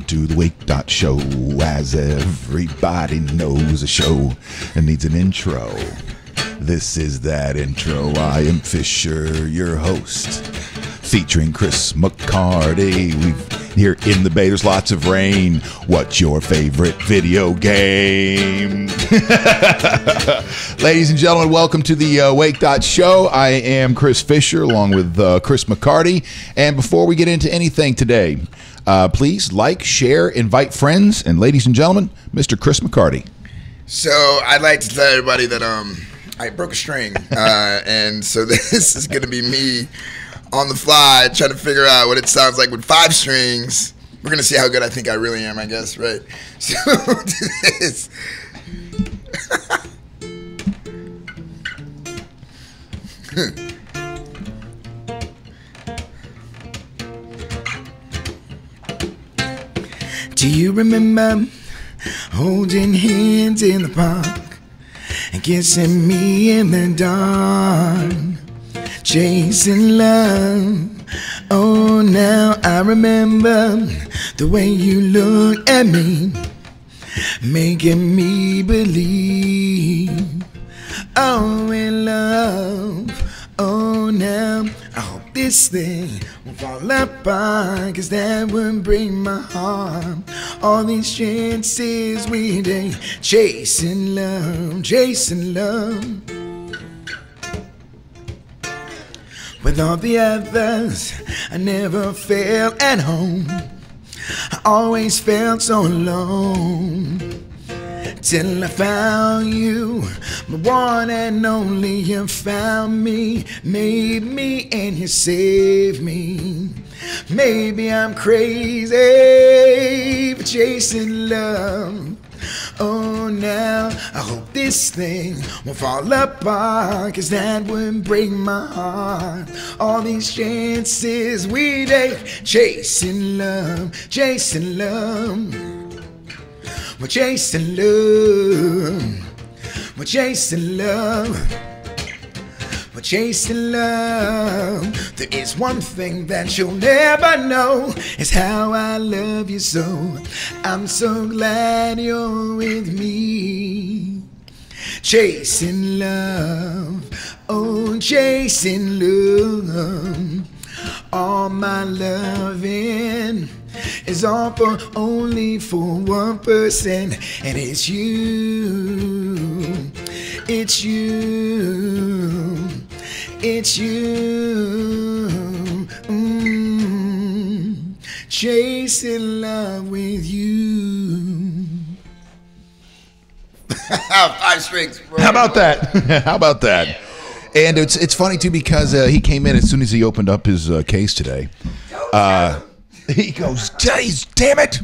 to the Wake.Show, as everybody knows a show that needs an intro. This is that intro. I am Fisher, your host, featuring Chris McCarty. We've here in the Bay. There's lots of rain. What's your favorite video game? Ladies and gentlemen, welcome to the Wake.Show. I am Chris Fisher along with Chris McCarty. And before we get into anything today, please like, share, invite friends, and ladies and gentlemen, Mr. Chris McCarty. So I'd like to tell everybody that I broke a string, and so this is going to be me on the fly trying to figure out what it sounds like with 5 strings. We're going to see how good I think I really am, I guess, right? So this. Do you remember holding hands in the park and kissing me in the dark, chasing love? Oh, now I remember the way you look at me, making me believe. Oh, in love. Oh, now I hope this thing won't fall apart, 'cause that would break my heart. All these chances we take, chasing love, chasing love. With all the others, I never felt at home. I always felt so alone, till I found you, my one and only. You found me, made me, and you saved me. Maybe I'm crazy for chasing love. Oh, now I hope this thing won't fall apart, 'cause that would break my heart. All these chances we take, chasing love, chasing love. We're chasing love. We're chasing love. We're chasing love. There is one thing that you'll never know, is how I love you so. I'm so glad you're with me. Chasing love. Oh, chasing love. All my loving is all for only for one person, and it's you. It's you. It's you. Chasing love with you. 5 strings. Bro. How about that? How about that? Yeah. And it's funny too, because he came in as soon as he opened up his case today. He goes, damn it.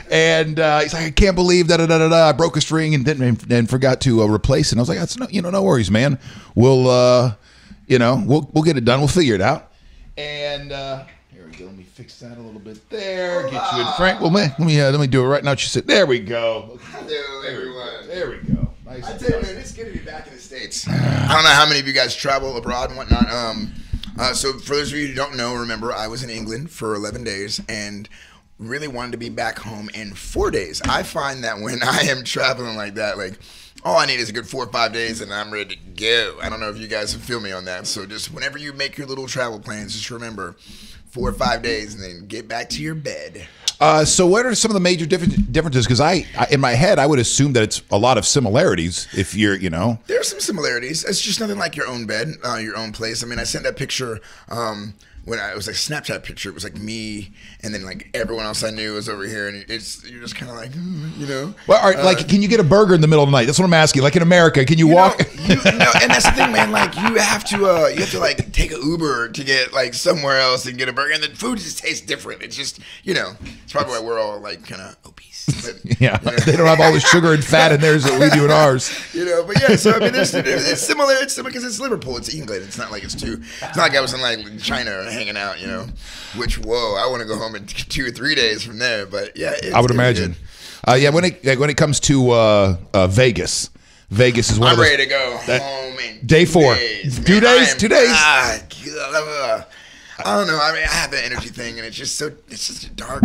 And he's like, I can't believe that I broke a string and forgot to replace it. And I was like, that's no worries, man. We'll we'll get it done. We'll figure it out. And here we go. Let me fix that a little bit there. Get you in front. Well, let me do it right now. She said, there we go. Hello, everyone. There we go. Nice. I tell you, man, it's good to be back in the States. I don't know how many of you guys travel abroad and whatnot. So for those of you who don't know, remember, I was in England for 11 days and really wanted to be back home in 4 days. I find that when I am traveling like that, like, all I need is a good 4 or 5 days and I'm ready to go. I don't know if you guys feel me on that. So just whenever you make your little travel plans, just remember 4 or 5 days and then get back to your bed. So what are some of the major differences? Because I in my head, I would assume that it's a lot of similarities if you're, There's some similarities. It's just nothing like your own bed, your own place. I mean, I sent that picture when it was like a Snapchat picture. It was like me, and then like everyone else I knew was over here, and you're just kind of like, Well, all right, like, can you get a burger in the middle of the night? That's what I'm asking. Like in America, can you walk? And that's the thing, man. Like you have to like take an Uber to get like somewhere else and get a burger, and the food just tastes different. It's just it's probably why we're all like kind of obese. But, yeah, they don't have all the sugar and fat in theirs that we do in ours. But yeah. So I mean, it's similar. It's similar because it's Liverpool. It's England. It's not like it's not like I was in like China hanging out. Which I want to go home in 2 or 3 days from there. But yeah, I would imagine. When it comes to Vegas, Vegas is one I'm of those. ready to go home in day 4. days, 2 days? 2 days? I don't know. I mean, I have the energy thing, and it's just dark.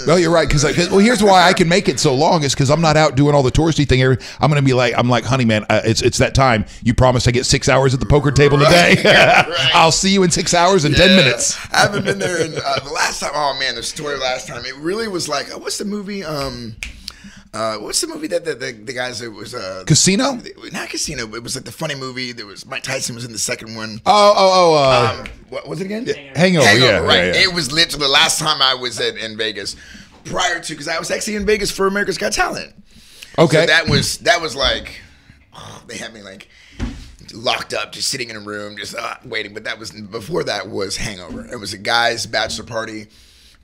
Well, you're right, because here's why I can make it so long is because I'm not out doing all the touristy thing. I'm gonna be like, honey, man, it's that time. You promised I get 6 hours at the poker table today. Right. I'll see you in 6 hours and 10 minutes. I haven't been there in the last time. Oh man, the story last time. It really was like, what's the movie? What's the movie that the guys, it was Casino? Not Casino, but it was like the funny movie. There was Mike Tyson was in the second one. What was it again? Hangover, yeah, right. Yeah. It was literally the last time I was in Vegas prior to, because I was actually in Vegas for America's Got Talent. Okay. So that was like, they had me like locked up, just sitting in a room, just waiting. But before that was Hangover. It was a guy's bachelor party.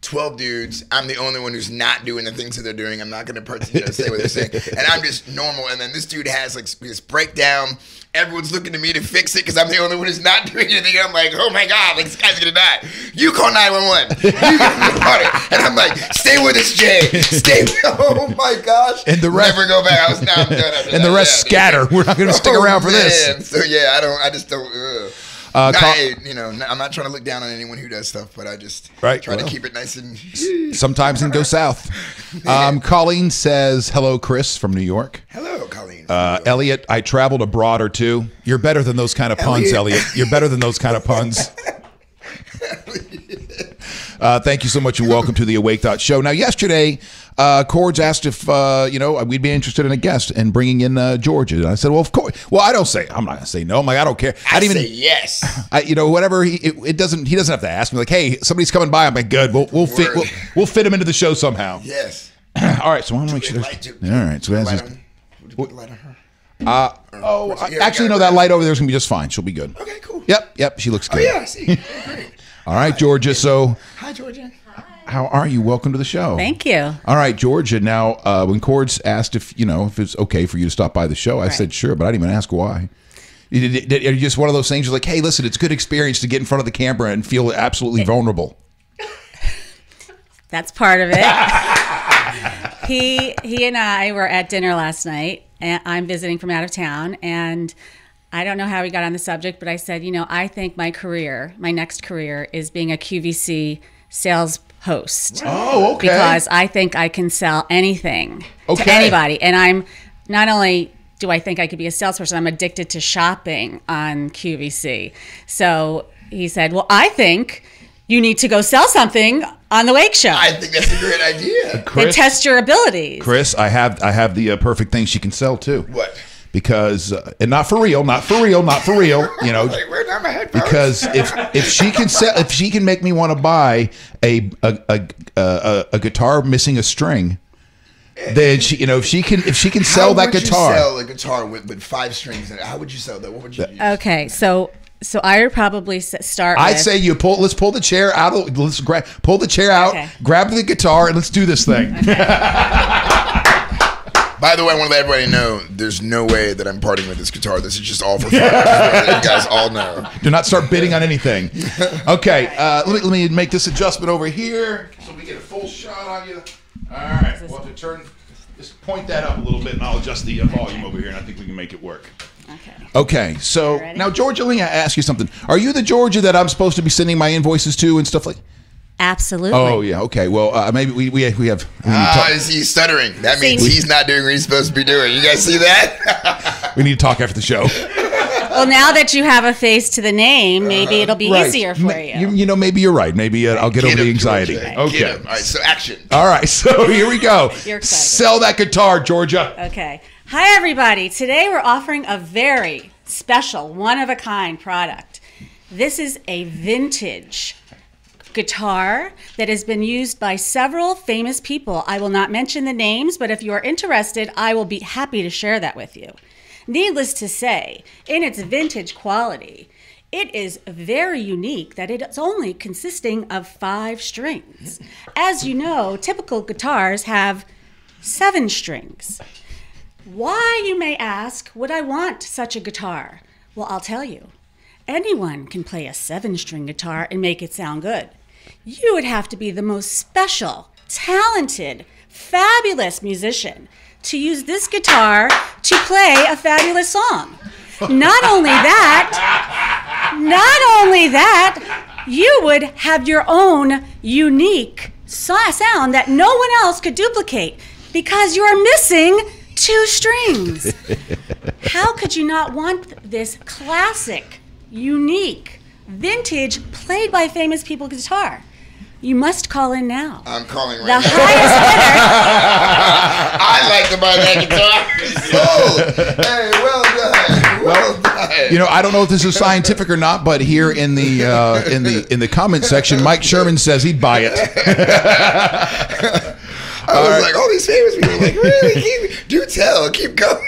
12 dudes. I'm the only one who's not doing the things that they're doing. I'm not going to say what they're saying. And I'm just normal. And then this dude has like this breakdown. Everyone's looking to me to fix it because I'm the only one who's not doing anything. I'm like, oh my God, like, this guy's going to die. You call 911. You get me water. And I'm like, stay with us, Jay. Stay with Oh my gosh. And the rest. Never go back. I'm done after and that. The rest scatter. We're not going to stick around for this. So yeah, I just don't. I'm not trying to look down on anyone who does stuff, but I just try to keep it nice and. Sometimes it goes south. Colleen says, hello, Chris from New York. Hello, Colleen. Elliot, I traveled abroad or two. You're better than those kind of puns, Elliot. You're better than those kind of puns. Thank you so much and welcome to the Wake.Show. Now, yesterday, Cords asked if, we'd be interested in a guest and bringing in Georgia. And I said, well, of course. Well, I'm not going to say no. I'm like, I don't care. I say yes. Whatever. He doesn't have to ask me like, hey, somebody's coming by. I'm like, good. We'll fit him into the show somehow. Yes. All right. So I want to make sure. All right. So as put the light on her? Actually, no, that light over there is going to be just fine. She'll be good. Okay, cool. Yep. She looks good. Oh, yeah, I see. Great. All right, Georgia. So, hi, Georgia. How are you? Welcome to the show. Thank you. All right, Georgia. Now, when Cords asked if it's okay for you to stop by the show, I said sure, but I didn't even ask why. Are you just one of those things? You're like, hey, listen, it's a good experience to get in front of the camera and feel absolutely vulnerable. That's part of it. He and I were at dinner last night, and I'm visiting from out of town, and I don't know how we got on the subject, but I said, I think my next career is being a QVC sales host. Oh, okay. Because I think I can sell anything to anybody. And I'm not only do I think I could be a salesperson, I'm addicted to shopping on QVC. So he said, well, I think you need to go sell something on the Wake Show. I think that's a great idea. And test your abilities. Chris, I have the perfect thing she can sell too. What? Because and not for real. Like, where's my headphones? Because if she can make me want to buy a guitar missing a string, then if she can sell that guitar. How would you sell a guitar with 5 strings in it? How would you sell that? What would you use? Okay, so I would probably start. I'd say let's pull the chair out. Pull the chair out. Okay. Grab the guitar and let's do this thing. Okay. By the way, I want to let everybody know there's no way that I'm parting with this guitar. This is just all for fun. You guys all know. Do not start bidding on anything. Okay, let me make this adjustment over here so we get a full shot on you. All right, we'll have to just point that up a little bit, and I'll adjust the volume over here, and I think we can make it work. Okay, so now, Georgia, let me ask you something. Are you the Georgia that I'm supposed to be sending my invoices to and stuff like that? Absolutely. Oh, yeah. Okay. Well, maybe we have. Is he stuttering? That means he's not doing what he's supposed to be doing. You guys see that? We need to talk after the show. Well, now that you have a face to the name, maybe it'll be easier for you. Maybe you're right. Maybe I'll get over the anxiety. Okay. All right. So action. All right. So here we go. You're excited. Sell that guitar, Georgia. Okay. Hi, everybody. Today we're offering a very special, one-of-a-kind product. This is a vintage guitar that has been used by several famous people. I will not mention the names, but if you are interested, I will be happy to share that with you. Needless to say, in its vintage quality, it is very unique that it's only consisting of 5 strings. As you know, typical guitars have 7 strings. Why, you may ask, would I want such a guitar? Well, I'll tell you. Anyone can play a 7-string guitar and make it sound good. You would have to be the most special, talented, fabulous musician to use this guitar to play a fabulous song. Not only that, you would have your own unique sound that no one else could duplicate because you are missing 2 strings. How could you not want this classic, unique, vintage, played by famous people guitar? You must call in now. I'm calling right The now. highest I'd like to buy that guitar. Sold. Hey, well done. Well done. You know, I don't know if this is scientific or not, but here in the comment section, Mike Sherman says he'd buy it. I was like, all these famous people, like, really? Do tell. Keep going.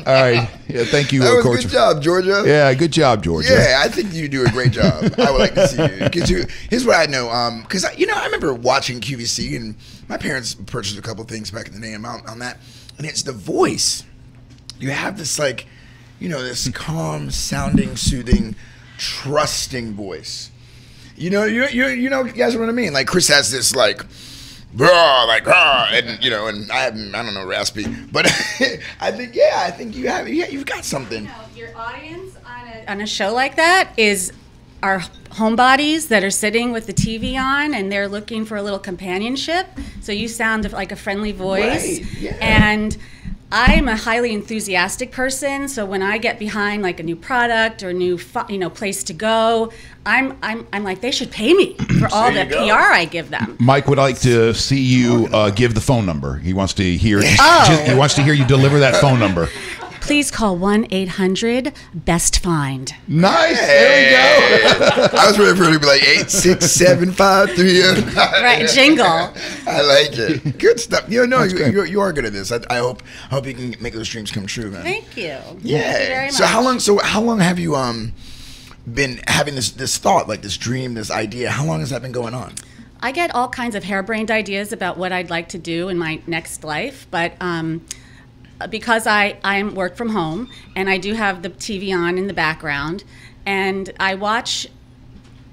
All right. Yeah, thank you, That was Coach. good job, Georgia. Yeah, good job, Georgia. Yeah, I think you do a great job. I would like to see you. Because here's what I know. Because, I remember watching QVC, and my parents purchased a couple things back in the day on that. And it's the voice. You have this, like, this calm, sounding, soothing, trusting voice. You guys know what I mean? Like, Chris has this, like, and and I don't know, raspy, but I think you've got something. Your audience on a show like that is our homebodies that are sitting with the TV on, and they're looking for a little companionship. So you sound like a friendly voice, right, yeah. And I'm a highly enthusiastic person, so when I get behind like a new product or a new place to go, I'm like, they should pay me for all the PR I give them. Mike would like to see you give the phone number. He wants to hear. He wants to hear you deliver that phone number. Please call 1-800-BEST-FIND. Nice. There we go. I was ready for it to be like 86753. Right, jingle. I like it. Good stuff. You are good at this. I hope you can make those dreams come true, man. Thank you. Yeah. Thank you very much. So how long have you been having this thought, like this dream, this idea? How long has that been going on? I get all kinds of harebrained ideas about what I'd like to do in my next life, but because I work from home and I do have the TV on in the background, and I watch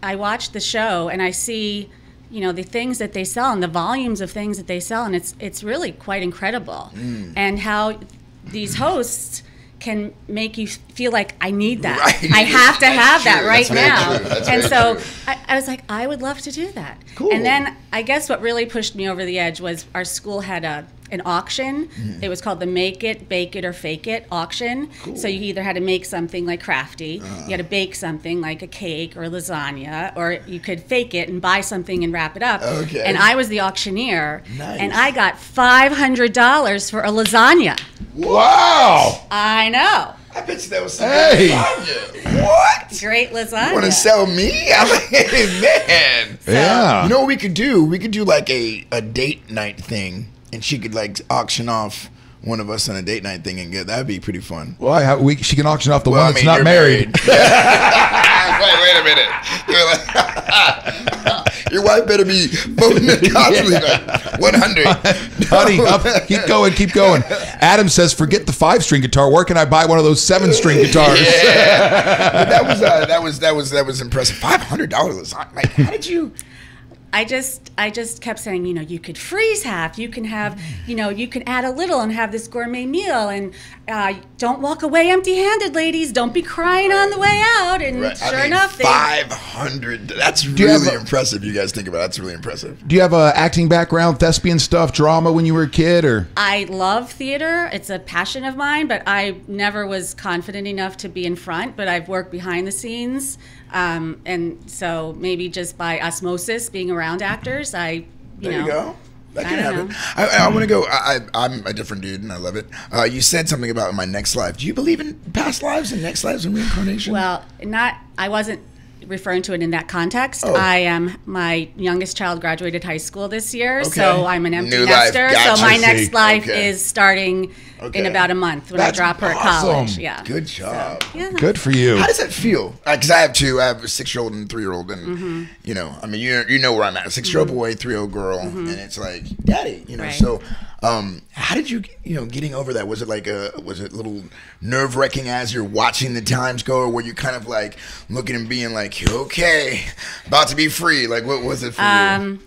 the show and I see the things that they sell and the volumes of things that they sell, and it's really quite incredible. And how these hosts can make you feel like I need that. Right. I have to have True. that right now. That's and very so true. I was like, I would love to do that. Cool. And then I guess what really pushed me over the edge was our school had an auction. It was called the Make It, Bake It, or Fake It auction. Cool. So you either had to make something like crafty, you had to bake something like a cake or a lasagna, or you could fake it and buy something and wrap it up. Okay. And I was the auctioneer, Nice. and I got $500 for a lasagna. Wow. I know. I bet you that was some Hey. lasagna. What? Great lasagna. You want to sell me? I'm like, hey, man. Yeah. You know what we could do? We could do like a date night thing, and she could like auction off one of us on a date night thing and get that'd be pretty fun. Well, she can auction off the Well, one I that's mean, not you're married. Wait a minute. You're like, your wife better be voting constantly. 100. Honey, keep going. Adam says, forget the 5-string guitar. Where can I buy one of those 7-string guitars? Yeah. That was impressive. $500 lasagna. Like, how did you? I just kept saying, you could freeze half. You can have, you can add a little and have this gourmet meal. And don't walk away empty-handed, ladies. Don't be crying on the way out. And Right. sure I mean, enough, 500. That's you have really impressive. You guys think about it. That's really impressive. Do you have a acting background, thespian stuff, drama when you were a kid, or? I love theater. It's a passion of mine, but I never was confident enough to be in front. But I've worked behind the scenes. And so maybe just by osmosis, being around actors, There you go. That can I don't happen. know. I want to go. I'm a different dude, and I love it. You said something about my next life. Do you believe in past lives and next lives and reincarnation? Well, I wasn't referring to it in that context. Oh. My youngest child graduated high school this year, Okay. so I'm an empty New life. nester. Gotcha. So my I see. next life Okay. is starting Okay. in about a month when That's I drop her at awesome. college. Yeah. Good job. Yeah. Good for you. How does that feel? Because I have two. I have a 6-year-old and a 3-year-old, and Mm-hmm. I mean, you know where I'm at. A 6-year-old boy, 3-year-old girl, and it's like, daddy, Right. So, how did you, getting over that? Was it like was it a little nerve wracking as you're watching the times go, or were you kind of like looking and being like, okay, about to be free? Like, what was it for you?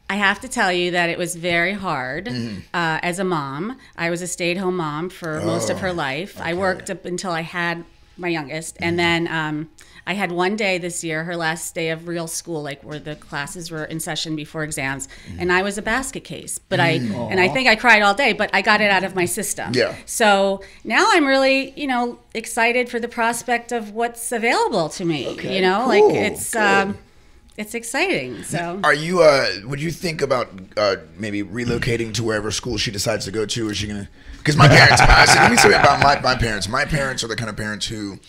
I have to tell you that it was very hard Mm-hmm. as a mom. I was a stay-at-home mom for most of her life. I worked up until I had my youngest, and then I had one day this year, her last day of real school, like where the classes were in session before exams, and I was a basket case. But I think I cried all day, but I got it out of my system. Yeah. So now I'm really, excited for the prospect of what's available to me. Okay, Like cool, it's exciting. So Are you? Would you think about maybe relocating to wherever school she decides to go to? Or is she gonna? Because my parents. Let me say about my parents. My parents are the kind of parents who,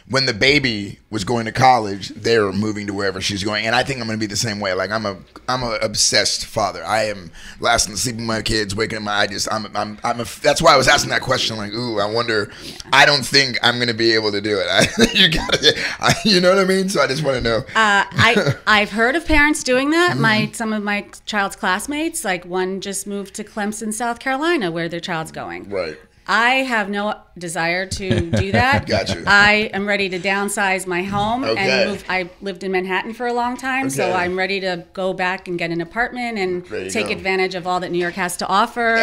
when the baby was going to college, they're moving to wherever she's going, and I think I'm going to be the same way. Like I'm a obsessed father. I am lasting sleep with my kids, waking up. That's why I was asking that question. Like, ooh, I wonder. I don't think I'm going to be able to do it. You know what I mean? So I just want to know. I've heard of parents doing that. Some of my child's classmates, like one just moved to Clemson, South Carolina, where their child's going. Right. I have no desire to do that. Got you. I am ready to downsize my home Okay. and move. I lived in Manhattan for a long time, so Okay. I'm ready to go back and get an apartment and Ready to take go. advantage of all that New York has to offer.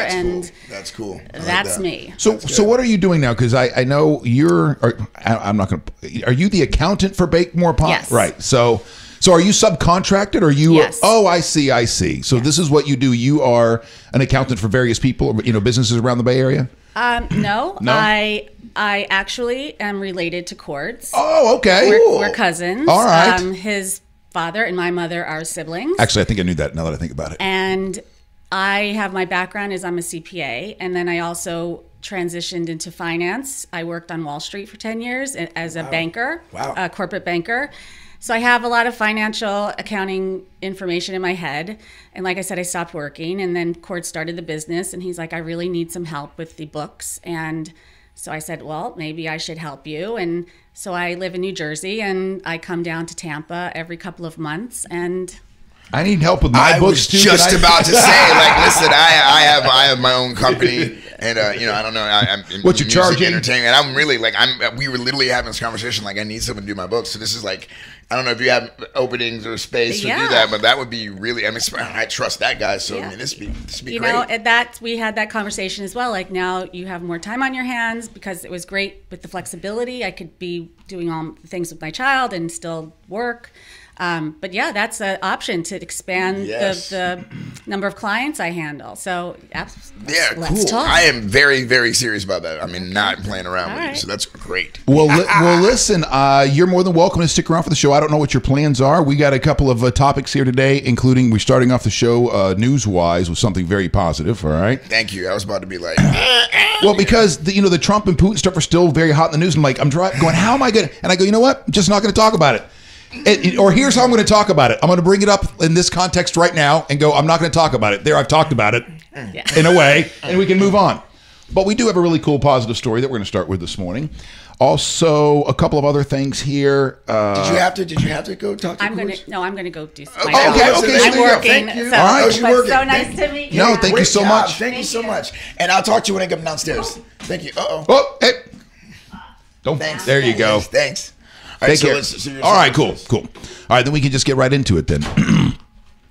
That's cool. I like That's that. me. So what are you doing now? Because I know I'm not going to. Are you the accountant for Bakemore Pond? Yes. Right. So are you subcontracted? Or are you? Yes. Oh, I see. So this is what you do. You are an accountant for various people, businesses around the Bay Area. No. No? I actually am related to Quartz. Oh, okay. We're cousins. All right. His father and my mother are siblings. Actually, I think I knew that now that I think about it. And I have my background is I'm a CPA, and then I also transitioned into finance. I worked on Wall Street for 10 years as a banker, a corporate banker. So I have a lot of financial accounting information in my head. And like I said, I stopped working, and then Cord started the business, and he's like, I really need some help with the books. And so I said, well, maybe I should help you. And so I live in New Jersey, and I come down to Tampa every couple of months, and I need help with my I books was too. just about to say, like, listen, I have my own company, and I don't know, I'm in What you music charging? entertainment, and I'm really like, we were literally having this conversation, like, I need someone to do my books. So this is like, I don't know if you have openings or space to do that, but that would be really. I mean, I trust that guy, so I mean, this would be great. That we had that conversation as well. Like now you have more time on your hands because it was great with the flexibility. I could be doing all the things with my child and still work. But yeah, that's an option to expand the number of clients I handle. So let's talk. I am very, very serious about that. I mean, not playing around with you, so that's great. Well, listen, you're more than welcome to stick around for the show. I don't know what your plans are. We got a couple of topics here today, including we're starting off the show news-wise with something very positive, all right? Thank you. I was about to be like... Well, because the Trump and Putin stuff are still very hot in the news. I'm like, I'm going, how am I going to... And I go, you know what? I'm just not going to talk about it. Or here's how I'm going to talk about it. I'm going to bring it up in this context right now and go, I'm not going to talk about it. There, I've talked about it in a way, and we can move on. But we do have a really cool positive story that we're going to start with this morning. Also, a couple of other things here. Did you have to go talk to I'm going to go do my Okay. job. I'm working. Thank you. So, All right. but Working. so nice to meet you. No, thank you so much. Thank you so much. And I'll talk to you when I come downstairs. Thank you. Oh, hey. Don't. Thanks. There you go. Thanks. All right, Take care. All right, cool. All right, then we can just get right into it then.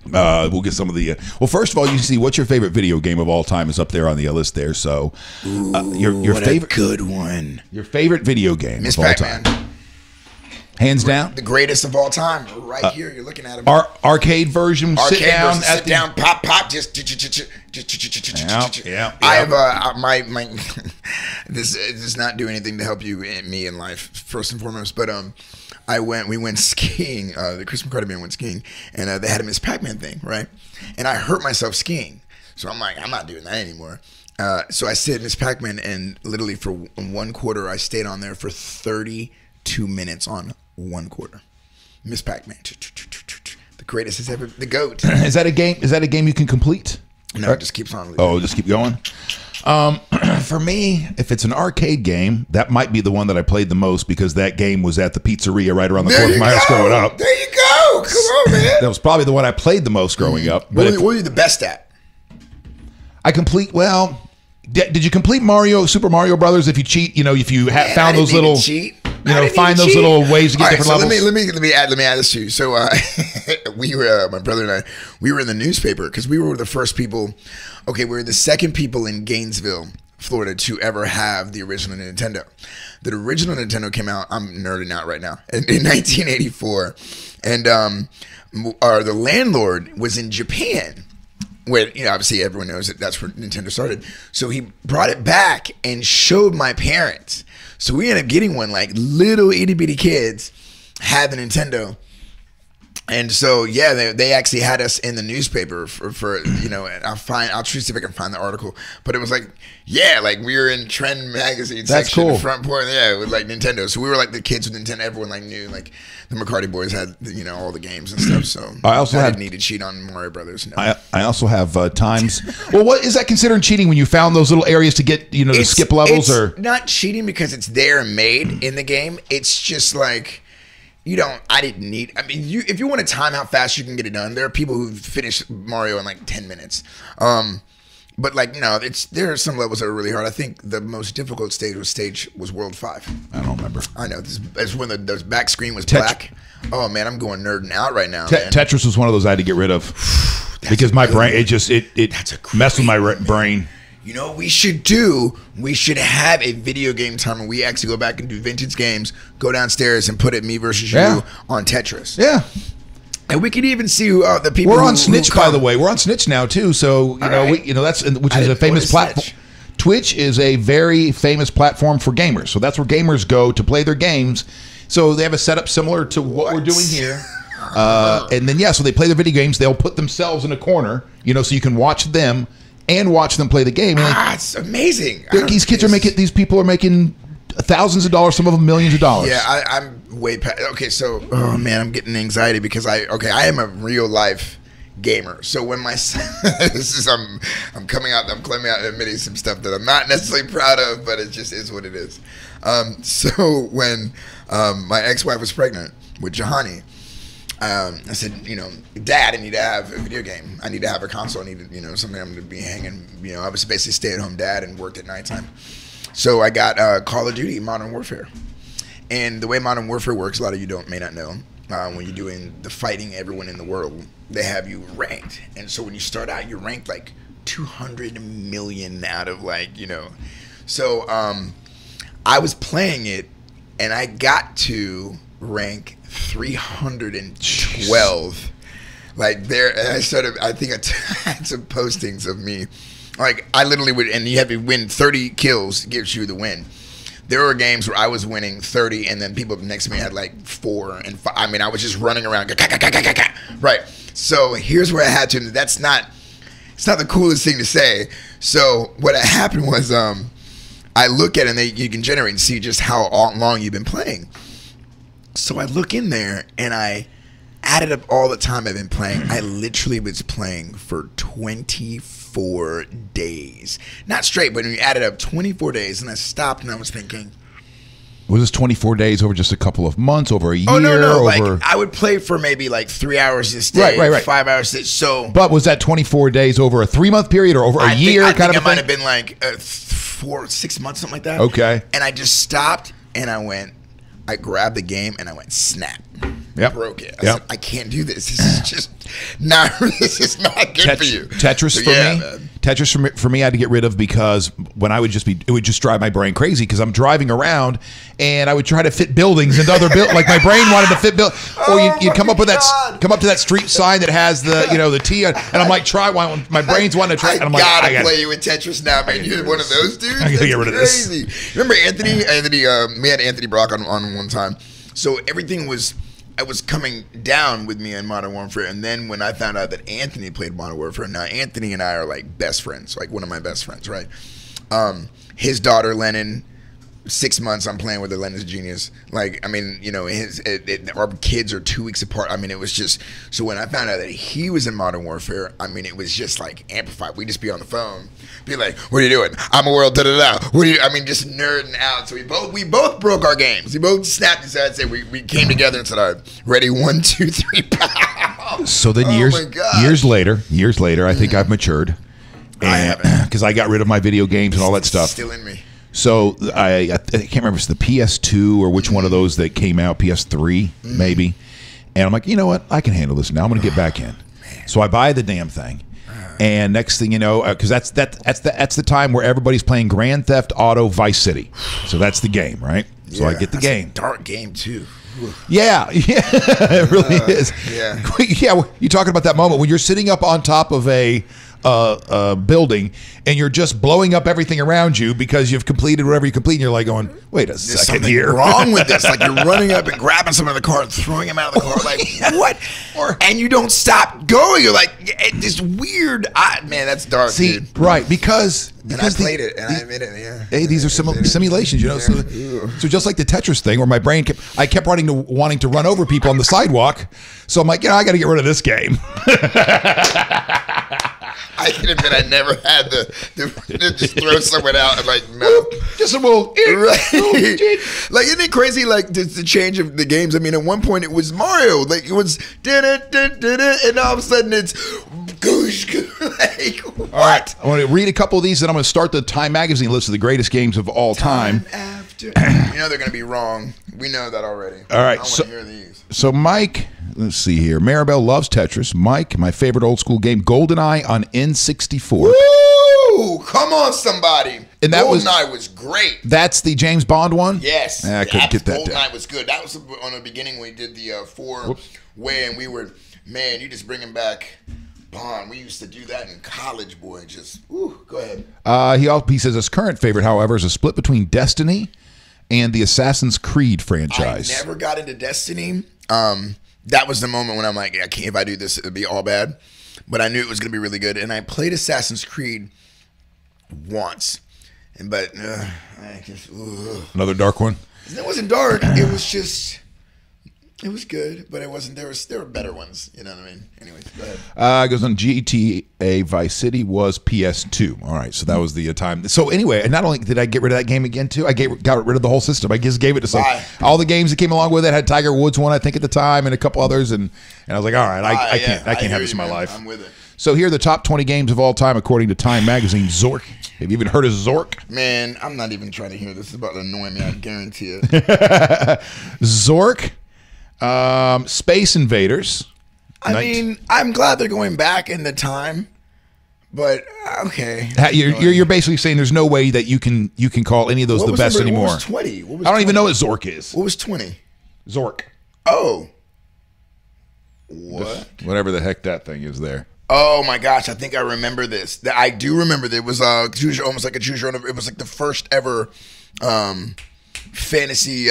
We'll get some of the... well, first of all, you see, what's your favorite video game of all time is up there on the list there. So, your favorite... good one. Your favorite video game Miss of all Pac-Man. time. Hands down? The greatest of all time. Right here, you're looking at him. Arcade version, sit down. Sit down, pop, just. Yeah. I have my. This does not do anything to help you and me in life, first and foremost. But we went skiing. The Chris McCarty band went skiing, and they had a Miss Pac-Man thing, right? And I hurt myself skiing, so I'm like, I'm not doing that anymore. So I stayed at Miss Pac-Man, and literally for 1 quarter, I stayed on there for 32 minutes on 1 quarter. Miss Pac-Man, the greatest has ever, the GOAT. Is that a game you can complete? No, it just keeps on. Oh, just keep going. For me, if it's an arcade game, that might be the one that I played the most because that game was at the pizzeria right around the corner from my house growing up. There you go. Come on, man. That was probably the one I played the most growing up. But What were you the best at? Did you complete Super Mario Brothers? If you cheat, if you found those little cheat. Find those little ways to get different levels. Let me add this to you. So we were my brother and I. We were in the newspaper because we were the first people. Okay, we were the second people in Gainesville, Florida, to ever have the original Nintendo. the original Nintendo came out. I'm nerding out right now in 1984, and the landlord was in Japan. Where, you know, obviously everyone knows that that's where Nintendo started. So he brought it back and showed my parents. So we ended up getting one, like little itty bitty kids had the Nintendo. And so, yeah, they actually had us in the newspaper for you know, I'll try to see if I can find the article. But it was like, yeah, like we were in Trend magazine That's section, cool. front port, yeah, with like Nintendo. So we were like the kids with Nintendo. Everyone like knew, like the McCarty boys had, you know, all the games and stuff. So I also didn't need to cheat on Mario Brothers. No. I also have times. Well, what is that considered cheating when you found those little areas to get, you know, to skip levels? Or not cheating because it's there and made in the game. It's just like, I didn't need. I mean, if you want to time how fast you can get it done, there are people who finish Mario in like 10 minutes. But like, no, there are some levels that are really hard. I think the most difficult stage was World 5. I don't remember. I know. It's when the back screen was black. Oh man, I'm going nerding out right now. Man. Tetris was one of those I had to get rid of because my brain, it messed with my brain. You know what we should do? We should have a video game time where we actually go back and do vintage games, go downstairs and put it me versus you on Tetris. Yeah. And we could even see the people. We're on Snitch, by the way. We're on Snitch now too. So that's which is a famous platform. Twitch is a very famous platform for gamers. So that's where gamers go to play their games. So they have a setup similar to what we're doing here. And then so they play their video games. They'll put themselves in a corner, so you can watch them and watch them play the game. It's amazing. These people are making thousands of dollars, some of them millions of dollars. Yeah, I'm way past. Okay, so I'm getting anxiety because I am a real life gamer. So when my son, I'm claiming out and admitting some stuff that I'm not necessarily proud of, but it just is what it is. So when my ex-wife was pregnant with Jahani, I said, Dad, I need to have a video game. I need to have a console. I need to, something I'm going to be hanging. I was basically stay-at-home dad and worked at nighttime. So I got Call of Duty Modern Warfare. And the way Modern Warfare works, a lot of you may not know, when you're doing the fighting everyone in the world, they have you ranked. And so when you start out, you're ranked like 200 million out of So I was playing it, and I got to rank 312. Like there, and I think I had some postings of me. Like I literally would, and you have to win 30 kills gives you the win. There were games where I was winning 30, and then people next to me had like 4 and 5. I mean, I was just running around. Right. So here's where I had to. It's not the coolest thing to say. So what happened was, I look at it, and you can generate and see just how long you've been playing. So I look in there, and I added up all the time I've been playing. I literally was playing for 24 days. Not straight, but when you added up 24 days, and I stopped, and I was thinking, was this 24 days over just a couple of months, over a year? Oh, no. Like, I would play for maybe like 3 hours this day, right. 5 hours this. So, but was that 24 days over a 3-month period or over a year? I think it might have been like 6 months, something like that. Okay. And I just stopped, and I grabbed the game, and I went snap. Yep. Broke it. I said, I can't do this. This is just not. This is not good for you. Tetris for me. Man. Tetris for me, I had to get rid of because when I would it would just drive my brain crazy because I'm driving around and I would try to fit buildings into other like my brain wanted to fit or you'd come up with come up to that street sign that has the the T and I'm like my brain's wanting to try. And I'm like, I gotta play you with Tetris now, man. You're one of those dudes. I gotta get rid of this. Remember Anthony? We had Anthony Brock on one time. So everything was. I was coming down with me in Modern Warfare, and then when I found out that Anthony played Modern Warfare, now Anthony and I are like best friends, like one of my best friends, right? His daughter Lennon, 6 months I'm playing with her. Lennon's a genius. Like, I mean, our kids are 2 weeks apart. I mean, it was just so when I found out that he was in Modern Warfare, I mean, it was just like amplified. We'd just be on the phone, be like, "What are you doing? I'm a world da da da." What are you? I mean, just nerding out. So we both broke our games. We both snapped and said, we came together and said, "All right, ready? 1, 2, 3, pow." So then years later, I think I've matured, because I got rid of my video games and all that stuff. Still in me. So I can't remember if it's the PS2 or which one of those that came out, PS3 maybe. And I'm like, you know what? I can handle this now. I'm going to get back in. So I buy the damn thing. And next thing you know, because that's the time where everybody's playing Grand Theft Auto Vice City. So that's the game, right? So I get the game. A dark game too. Yeah, it really is. Yeah. Yeah, you're talking about that moment when you're sitting up on top of a building and you're just blowing up everything around you because you've completed whatever you complete, and you're like going, wait a second something here. wrong with this. Like you're running up and grabbing someone in the car and throwing him out of the car. Like, what? And you don't stop going. You're like, this weird, man, that's dark, See, dude. right, because I played it, and I admit it, yeah. Hey, these are simulations, you know. So just like the Tetris thing, where my brain kept wanting to run over people on the sidewalk. So I'm like, I got to get rid of this game. I can admit I never had to just throw someone out and like, no. Just a little. Right. Like, isn't it crazy, like, the change of the games? I mean, at one point it was Mario. Like, it was, and all of a sudden it's, goosh, like, what? All right. I want to read a couple of these, and I'm going to start the Time Magazine list of the greatest games of all time. After. You know they're going to be wrong. We know that already. All right. I want to hear these. So Mike, let's see here. Maribel loves Tetris. Mike, my favorite old school game, GoldenEye on N64. Woo! Come on, somebody. And that GoldenEye was great. That's the James Bond one? Yes. I couldn't get that down. GoldenEye was good. That was on the beginning when we did the four-way, and we were, man, you just bringing back Bond. We used to do that in college, boy. Just, ooh, go ahead. He says his current favorite, however, is a split between Destiny and the Assassin's Creed franchise. I never got into Destiny. That was the moment when I'm like, if I do this, it'll be all bad. But I knew it was going to be really good. And I played Assassin's Creed once. But I just, another dark one? It wasn't dark. It was just, it was good. But it wasn't, there were better ones. You know what I mean? Anyways, go ahead. Goes on GTA Vice City was PS2. All right, so that was the time. So anyway, and not only did I get rid of that game again too, I got rid of the whole system. I just gave it to all the games that came along with it. Had Tiger Woods one, I think, at the time, and a couple others, and I was like, all right, I can't have this in my life. I'm with it. So here are the top 20 games of all time according to Time Magazine. Zork. Have you even heard of Zork? Man, I'm not even trying to hear this. It's about to annoy me. I guarantee it. Zork. Space Invaders. I mean, I'm glad they're going back in the time, but okay. You're basically saying there's no way that you can call any of those the best anymore. What was 20? What was I don't even know what Zork is. What was 20? Zork. Oh. What? Whatever the heck that thing is there. Oh my gosh, I think I remember this. I do remember that it was almost like a choose your own. It was like the first ever fantasy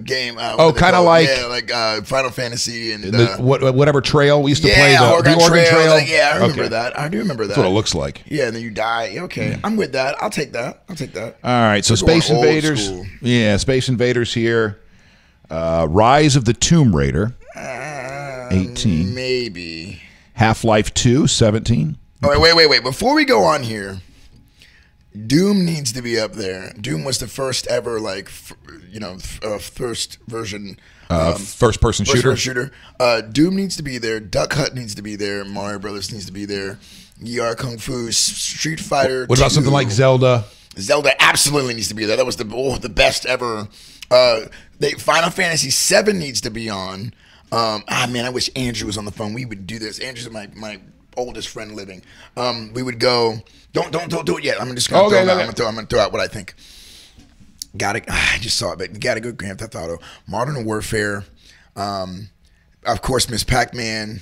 game. Kind of like Final Fantasy and whatever trail we used to play. The Oregon Trail. I remember that. I do remember that. That's what it looks like. Yeah, and then you die. Okay, I'm with that. I'll take that. All right, so Space Invaders. Yeah, Space Invaders here. Rise of the Tomb Raider. 18. Maybe. Half-Life 2, 17. Oh, wait. Before we go on here, Doom needs to be up there. Doom was the first ever, first version. First-person shooter. Doom needs to be there. Duck Hunt needs to be there. Mario Brothers needs to be there. ER Kung Fu, Street Fighter. What about something like Zelda? Zelda absolutely needs to be there. That was the best ever. Final Fantasy 7 needs to be on. Man, I wish Andrew was on the phone. We would do this. Andrew's my oldest friend living. We would go. Don't do it yet. I'm just gonna throw out what I think. I just saw it, but gotta go Grand Theft Auto, Modern Warfare, of course Miss Pac-Man.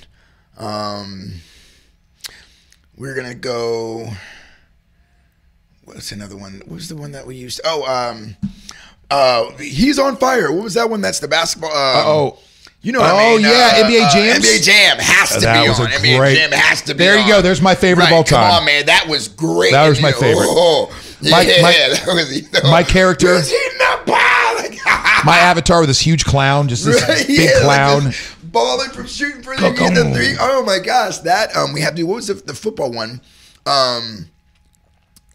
We're gonna go. What's another one? What was the one that we used? He's on Fire. What was that one? That's the basketball. You know what I mean? Yeah, NBA Jam. NBA Jam has to be on. NBA Jam has to be on. There you go. There's my favorite of all time. Come on, man. That was great. That was my favorite. My character. My avatar with this huge clown, just this big clown. Like balling from shooting for the three. Oh, my gosh. That, we have to do, what was the football one?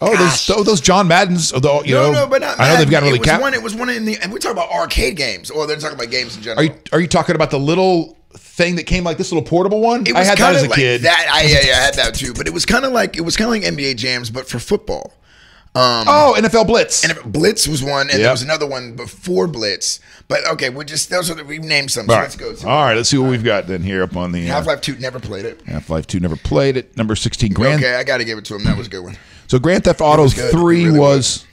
Those John Maddens. No, but not Madden. I know they've got really count. It was one in the. And we're talking about arcade games, or they're talking about games in general. Are you talking about the little thing that came like this little portable one? I had that as a kid. I had that too. But it was kind of like NBA Jams, but for football. NFL Blitz. And Blitz was one, and there was another one before Blitz. But okay, we've named some. So let's go. All right, let's see what we've got then here up on the Half-Life 2. Never played it. Half-Life 2 never played it. Number 16, Grand. Okay, I got to give it to him. That was a good one. So Grand Theft Auto 3 really was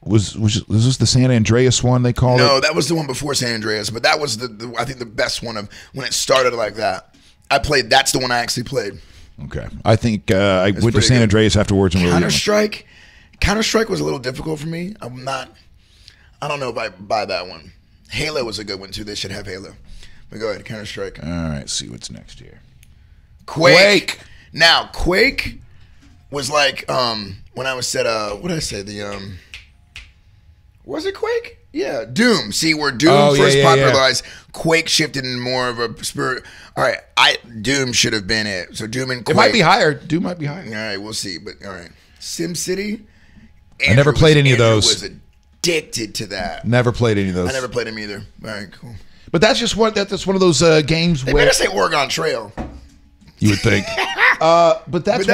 this the San Andreas one they called it? No, that was the one before San Andreas, but that was I think the best one of when it started like that. That's the one I actually played. Okay. I think I went to San Andreas afterwards. And Counter-Strike was a little difficult for me. I don't know if I buy that one. Halo was a good one too. They should have Halo. But go ahead, Counter-Strike. All right, see what's next here. Quake. Now, Quake was like when I was said what did I say? Was it Quake? Yeah, Doom. See, where Doom first popularized, Quake shifted in more of a spirit. All right, Doom should have been it. So Doom and Quake. It might be higher. Doom might be higher. All right, we'll see. But all right, SimCity. I never played any of those. Was addicted to that. Never played any of those. I never played them either. All right, cool. But that's just one. That's one of those games They where better say Oregon Trail. you would think. But that's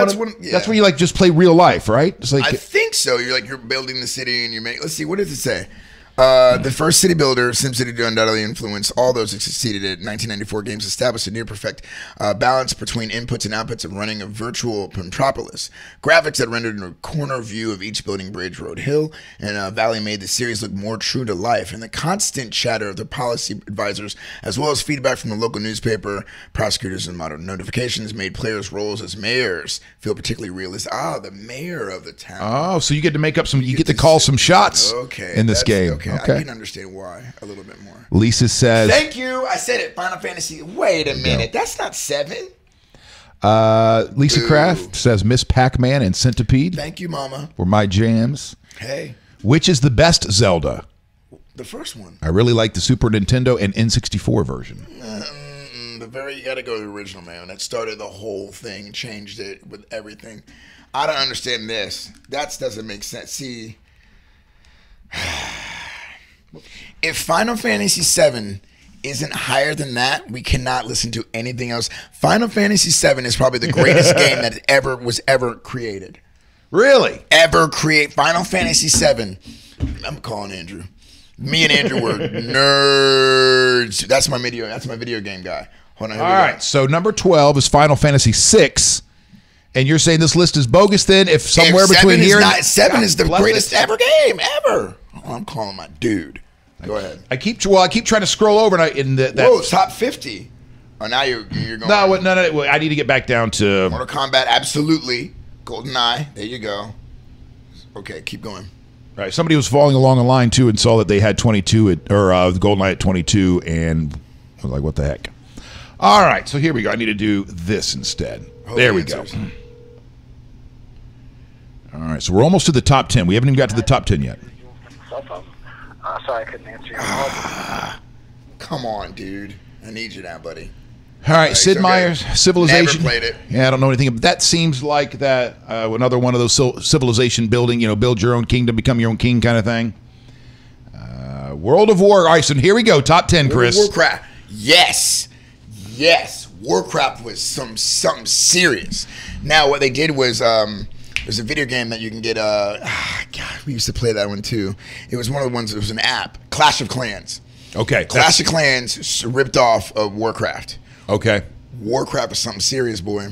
where you like just play real life, right? It's like I think so. You're building the city and you make. Let's see. What does it say? The first city builder, SimCity undoubtedly influenced all those that succeeded it. 1994 games established a near perfect balance between inputs and outputs of running a virtual metropolis. Graphics that rendered a corner view of each building, bridge, road, hill, and valley made the series look more true to life. And the constant chatter of the policy advisors, as well as feedback from the local newspaper, prosecutors, and modern notifications made players' roles as mayors feel particularly realistic. The mayor of the town. Oh, so you get to make up some. You get to call some shots. In this game. Okay, I can understand why a little bit more. Lisa says, "Thank you." I said it. Final Fantasy. Wait a minute. That's not 7. Lisa Craft says, "Miss Pac-Man and Centipede." Thank you, Mama. Were my jams. Hey. Which is the best Zelda? The first one. I really like the Super Nintendo and N64 version. You got to go to the original, man. That started the whole thing, changed it with everything. I don't understand this. That doesn't make sense. See. If Final Fantasy VII isn't higher than that, we cannot listen to anything else. Final Fantasy VII is probably the greatest game that was ever created. Really? Ever create Final Fantasy VII. I'm calling Andrew. Me and Andrew were nerds. That's my video game guy. Hold on. All right. So number 12 is Final Fantasy VI. And you're saying this list is bogus then? If somewhere between here and 7 is the greatest ever game ever. I'm calling my dude. Go ahead. I keep trying to scroll over and whoa, top 50. Oh, now you're going. No. I need to get back down to Mortal Kombat. Absolutely. GoldenEye. There you go. Okay, keep going. Right. Somebody was following along the line too and saw that they had 22 GoldenEye at 22, and I was like, "What the heck?" All right. So here we go. I need to do this instead. There we go. All right, so we're almost to the top 10. We haven't even got to the top 10 yet. Sorry, I couldn't answer your call. Come on, dude. I need you now, buddy. All right, Sid Meier's Civilization. Never played it. Yeah, I don't know anything. But that seems like that another one of those civilization building, build your own kingdom, become your own king kind of thing. World of War. All right, so here we go. Top 10, Chris. Warcraft. Yes. Warcraft was something serious. Now, what they did was there's a video game that you can get. God, we used to play that one too. It was one of the ones. It was an app, Clash of Clans. Okay, Clash of Clans ripped off of Warcraft. Okay, Warcraft was something serious, boy.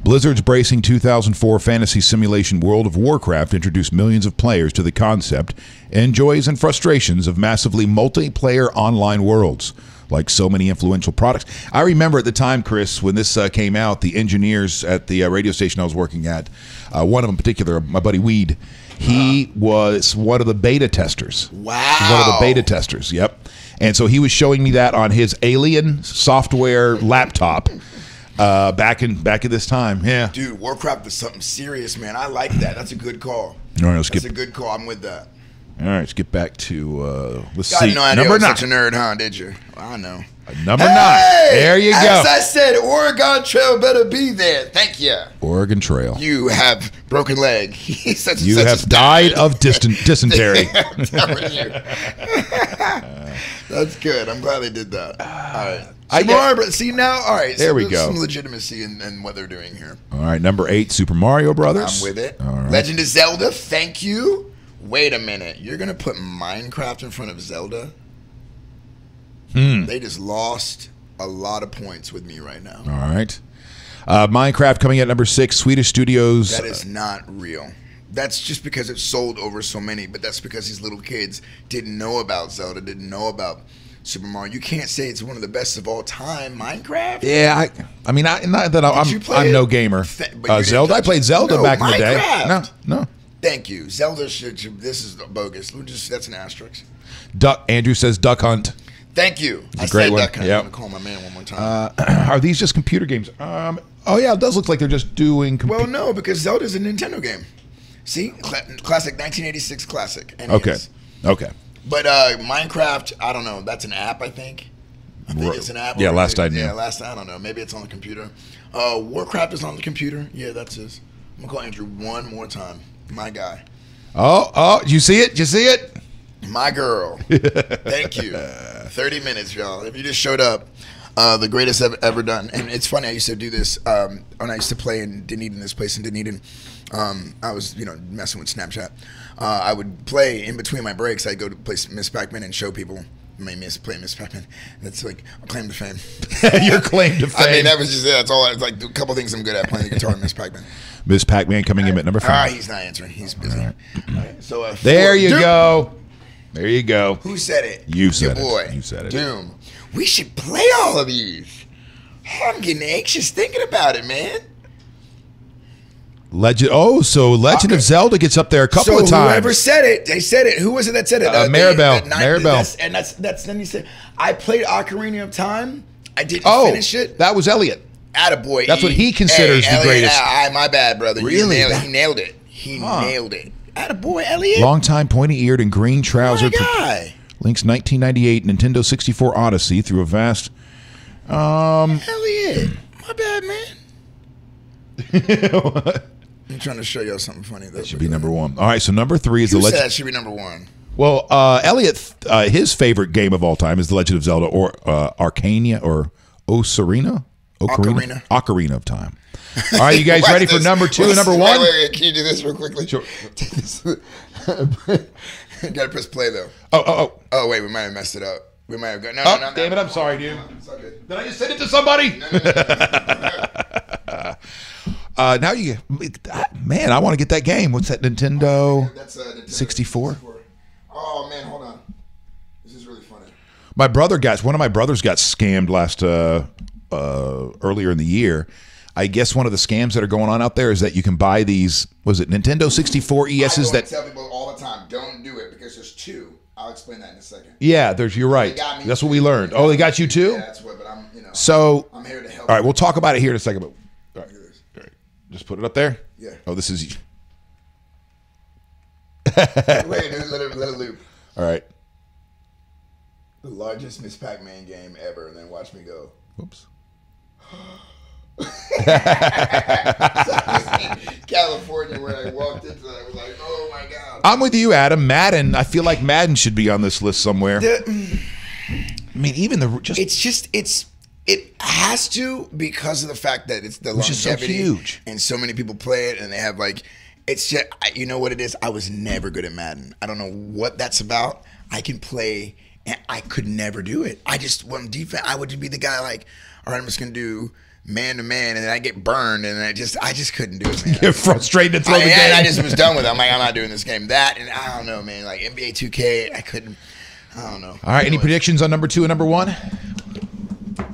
Blizzard's bracing 2004 fantasy simulation World of Warcraft introduced millions of players to the concept and joys and frustrations of massively multiplayer online worlds. Like so many influential products. I remember at the time, Chris, when this came out, the engineers at the radio station I was working at, one of them in particular, my buddy Weed, he was one of the beta testers. Wow. One of the beta testers, yep. And so he was showing me that on his Alien software laptop back in this time. Yeah. Dude, Warcraft was something serious, man. I like that. That's a good call. All right, That's a good call. I'm with that. All right, let's get back to let's Got see. no idea Number 9. Such a nerd, huh? Did you? I know. Number 9. There you go. As I said, Oregon Trail better be there. Thank you. Oregon Trail. You have broken leg. You have died of dysentery. I'm telling you. That's good. I'm glad they did that. All right. See now, all right. There so we there's go. some legitimacy in what they're doing here. All right, number 8, Super Mario Brothers. I'm with it. All right. Legend of Zelda. Thank you. Wait a minute. You're gonna put Minecraft in front of Zelda? They just lost a lot of points with me right now. All right. Minecraft coming at number 6, Swedish Studios. That is not real. That's just because it sold over so many, but that's because these little kids didn't know about Zelda, didn't know about Super Mario. You can't say it's one of the best of all time. Minecraft? Yeah, I mean, not that I'm no gamer. Zelda, I played Zelda back in the day. No. Thank you. Zelda should. This is bogus. That's an asterisk. Andrew says Duck Hunt. Thank you. It's a great one. Duck Hunt. Yep. I'm gonna call my man one more time. Are these just computer games? Oh yeah, it does look like they're just doing. Well, no, because Zelda's a Nintendo game. See, classic 1986 classic. NES. Okay. But Minecraft, I don't know. That's an app, I think. I think it's an app. Yeah, last I knew. Yeah, I don't know. Maybe it's on the computer. Warcraft is on the computer. Yeah, that's his. I'm gonna call Andrew one more time. My guy. Oh! Did you see it? Did you see it? My girl. Thank you. 30 minutes, y'all. If you just showed up, the greatest I've ever done. And it's funny. I used to do this when I used to play in Dunedin, this place in Dunedin. I was, messing with Snapchat. I would play in between my breaks. I'd go to play Miss Pac-Man and show people. Play Miss Pac-Man. That's like a claim to fame. Your claim to fame. I mean, that was just it. That's all. It's like a couple things I'm good at, playing the guitar and Miss Pac-Man. Miss Pac-Man coming in at number 5. He's not answering. He's busy. All right. So there you go. There you go. Who said it? You said Your boy. it. You said it. Doom. We should play all of these. I'm getting anxious thinking about it, man. Legend of Zelda gets up there a couple of times. Whoever said it, they said it. Who was it that said it? Maribel. Maribel. And that's then he said, I played Ocarina of Time. I didn't finish it. That was Elliot. Attaboy. That's what he considers the greatest. My bad, brother. Really? He nailed it. He nailed it. Attaboy, Elliot. Long time pointy-eared and green trousered. My guy. Link's 1998 Nintendo 64 Odyssey through a vast... Elliot. My bad, man. What? I'm trying to show y'all something funny. That should be number 1. All right, so number 3 is Who the Legend. said that should be number 1? Well, Elliot, his favorite game of all time is The Legend of Zelda, or Arcania, or Ocarina of Time. All right, you guys ready for number 2 and number 1? Wait, can you do this real quickly? Sure. Gotta press play though. Oh, wait, we might have messed it up. We might have gone. No, damn it! I'm sorry, dude. It's all good. Did I just send it to somebody? Now you, man, I want to get that game. What's that? Nintendo? That's Nintendo 64. Oh man, hold on. This is really funny. One of my brothers got scammed last earlier in the year. I guess one of the scams that are going on out there is that you can buy these. Was it Nintendo 64 ESs? I tell people all the time, don't do it because there's 2. I'll explain that in a second. Yeah, you're right. That's what we learned. Oh, they got you too? Yeah, that's what. But I'm here to help. All right, we'll talk about it here in a second. But all right, just put it up there. Yeah. Oh, this is. Wait, let it loop. All right. The largest Miss Pac-Man game ever, and then watch me go. Whoops. California, where I walked into, I was like, "Oh my god!" I'm with you, Adam. Madden. I feel like Madden should be on this list somewhere. I mean, even it has to, because of the fact that it's the longevity, so huge, and so many people play it, and they have like, it's just, you know what it is. I was never good at Madden. I don't know what that's about. I can play, and I could never do it. I just, when defense, I would be the guy like, all right, I'm just gonna do man to man, and then I get burned, and I just couldn't do it, man. You're frustrated to throw the game. I just was done with it. I'm like, I'm not doing this game. That, and I don't know, man. Like NBA 2K, I don't know. All right, any predictions on number 2 and number 1?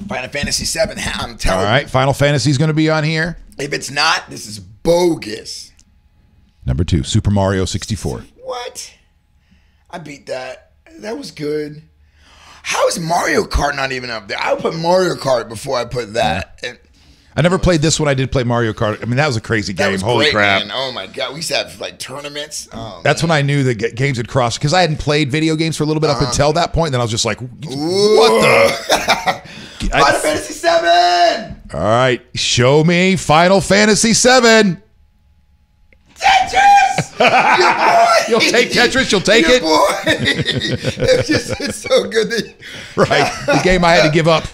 Final Fantasy 7. I'm telling you. All right, Final Fantasy is going to be on here. If it's not, this is bogus. Number 2, Super Mario 64. What? I beat that. That was good. How is Mario Kart not even up there? I would put Mario Kart before I put that. Yeah. I never played this one. I did play Mario Kart. I mean, that was a crazy game. Holy crap. Man. Oh, my God. We used to have, like, tournaments. That's when I knew that games had crossed. Because I hadn't played video games for a little bit up until that point. Then I was just like, what the? Final Fantasy 7! All right. Show me Final Fantasy 7. Tetris! You'll take Tetris. You'll take Your it. Boy. It's so good. That, Right. The game I had to give up.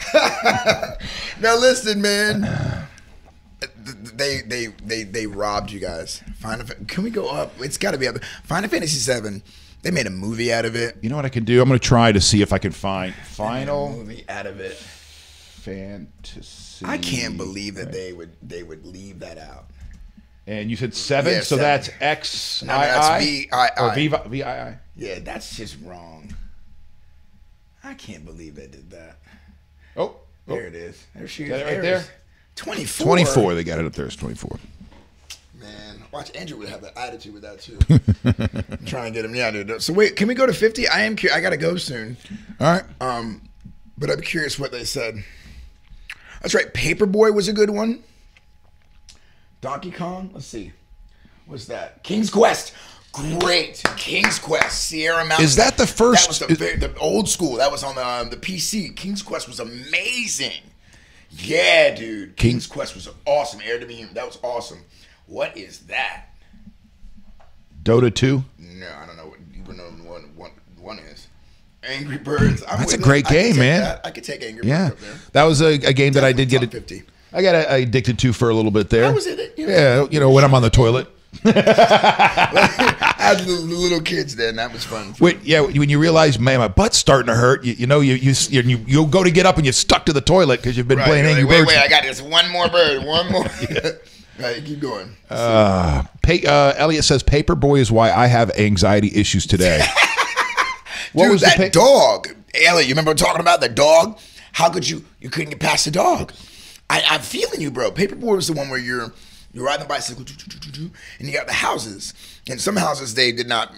now listen, man. They robbed you guys. Can we go up? It's got to be up. Final Fantasy VII. They made a movie out of it. You know what I can do? I'm going to try to see if I can find Final movie out of it. Fantasy. I can't believe that they would leave that out. And you said 7, Yeah, so 7. that's XII? No, that's VII. Or VII? Yeah, that's just wrong. I can't believe they did that. Oh. There it is. There she is. Is that it right there? 24. 24. They got it up there. It's 24. Man, watch Andrew would have that attitude with that too. I'm trying to get him. Yeah, dude. So wait, can we go to 50? I am curious. I gotta go soon. All right. But I'm curious what they said. That's right. Paperboy was a good one. Donkey Kong. Let's see. What's that? King's Quest. Great. King's Quest. Sierra Mountain. Is that the first? That was the old school. That was on the PC. King's Quest was amazing. Yeah, dude. King's Quest was awesome. Air to be human. That was awesome. What is that? Dota 2? No, I don't know what even know one is. Angry Birds. That's a great game, man. I could take Angry Yeah. Birds up there. That was a game that I did get 50. I got addicted to for a little bit there. That was it. Yeah, when I'm on the toilet. I had the little kids then. That was fun. When you realize, man, my butt's starting to hurt. You'll go to get up and you're stuck to the toilet because you've been playing Angry Birds. Wait, I got this one more bird. One more. All right, keep going. Elliot says, Paperboy is why I have anxiety issues today. Dude, that dog. Elliot, you remember talking about the dog? How could you couldn't get past the dog? I'm feeling you, bro. Paperboy was the one where you're riding the bicycle, and you got the houses. And some houses they did not,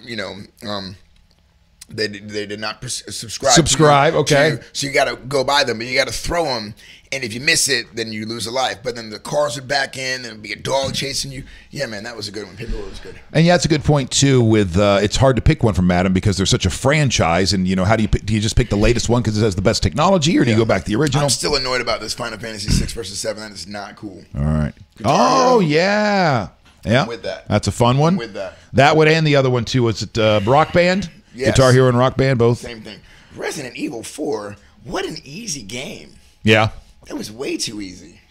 they did not subscribe. Okay. So you got to go by them, but you got to throw them. And if you miss it, then you lose a life. But then the cars would back in, and it'd be a dog chasing you. Yeah, man, that was a good one. Paperboy was good. And yeah, that's a good point too. With it's hard to pick one from Madden because there's such a franchise. And how do you pick? Do you just pick the latest one because it has the best technology, or do you go back to the original? I'm still annoyed about this Final Fantasy 6 versus 7. That is not cool. All right. Yeah. Yeah. I'm with that. That's a fun one. I'm with that. That one and the other one too. Was it Rock Band? Yes. Guitar Hero and Rock Band both. Same thing. Resident Evil 4. What an easy game. Yeah. That was way too easy.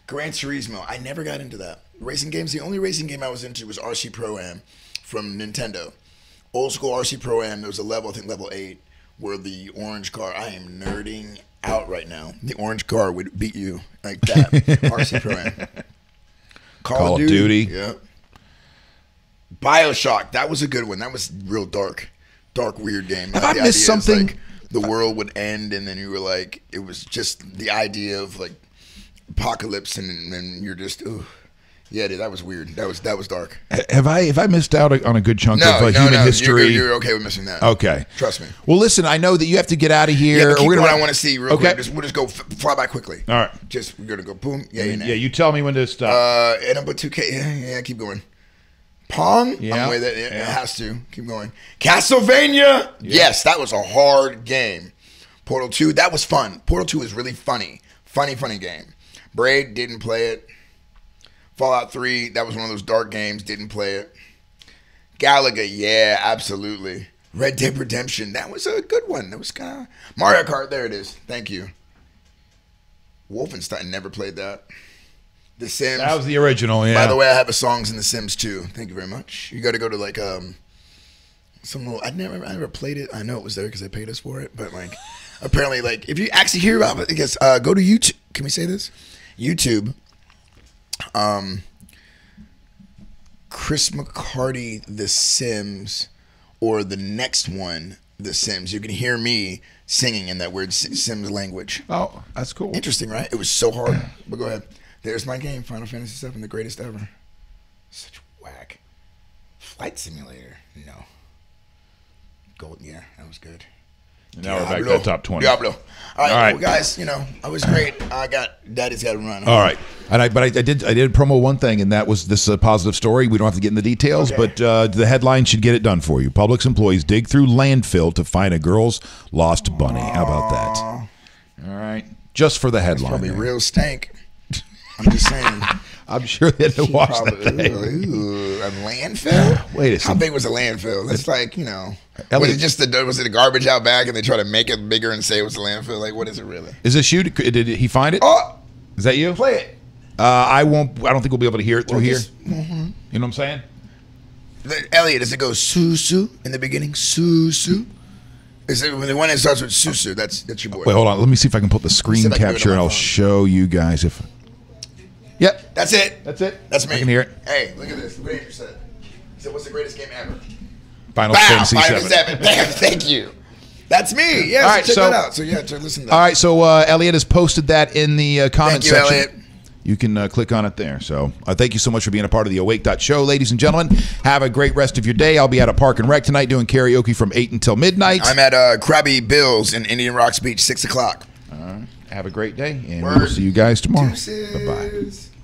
Gran Turismo. I never got into that. Racing games. The only racing game I was into was RC Pro-Am from Nintendo. Old school RC Pro-Am. There was a level, I think level 8, where the orange car. I am nerding out right now. The orange car would beat you like that. RC Pro-Am. Call of Duty. Yeah. BioShock. That was a good one. That was real dark, weird game. Have I missed something? Like the world would end, and then you were like, it was just the idea of like apocalypse, and then you're just, ooh. Yeah, dude, that was weird. That was dark. Have I missed out on a good chunk of human history? You're okay with missing that. Okay. Trust me. Well, listen, I know that you have to get out of here. Yeah, but keep what I want to see real quick. We'll just go fly by quickly. All right. We're going to go boom. Yeah, you tell me when to stop. And about 2K. Yeah, keep going. Pong? Yeah. I'm with it. It has to. Keep going. Castlevania? Yes, that was a hard game. Portal 2, that was fun. Portal 2 is really funny. Funny game. Braid, didn't play it. Fallout 3, that was one of those dark games, didn't play it. Galaga, yeah, absolutely. Red Dead Redemption, that was a good one. That was kind of... Mario Kart, there it is. Thank you. Wolfenstein, never played that. The Sims. That was the original, yeah. By the way, I have the songs in The Sims too. Thank you very much. You got to go to like some little... I never played it. I know it was there because they paid us for it, but like apparently like if you actually hear about it, I guess go to YouTube. Can we say this? YouTube. Chris McCarty, The Sims, or the next one, The Sims. You can hear me singing in that weird Sims language. Oh, that's cool. Interesting, right? It was so hard. But go ahead. There's my game, Final Fantasy VII, the greatest ever. Such whack. Flight Simulator, no. Gold, yeah, that was good. And now we're back to the top 20. Diablo. All right. Well, guys, I was great. Daddy's got to run. All right. And I did promo one thing, and that was this positive story. We don't have to get into the details, but the headline should get it done for you. Publix employees dig through landfill to find a girl's lost bunny. How about that? All right. Just for the headline. That's probably real stank. I'm just saying. I'm sure they had to watch that thing. landfill? Wait a second. How big was a landfill? It's like, you know, Elliot. was it just was it a garbage out back and they try to make it bigger and say it was a landfill? Like, what is it really? Is this you? Did he find it? Oh, Is that you? play it. I won't. I don't think we'll be able to hear it through here. You You know what I'm saying? Elliot, does it go Susu in the beginning? Susu? Is it when the one that starts with Susu? That's your boy. Wait, hold on. Let me see if I can put the screen See if I can do it capture on and my I'll phone. show you guys if. Yep. That's it. That's it. That's me. I can hear it. Hey, look at this. Look what Andrew said. He said, "What's the greatest game ever?" Final Wow, Fantasy 5 VII. 7. Bam, thank you. That's me. Yeah, All so right, check so- that out. So yeah, listen to that. All right, so Elliot has posted that in the comment Thank you, section. Elliot. You can click on it there. So thank you so much for being a part of the Wake.Show, ladies and gentlemen. Have a great rest of your day. I'll be out at Park and Rec tonight doing karaoke from 8 until midnight. I'm at Krabby Bill's in Indian Rocks Beach, 6 o'clock. Have a great day, and Word. we'll see you guys tomorrow. Deuces. Bye-bye.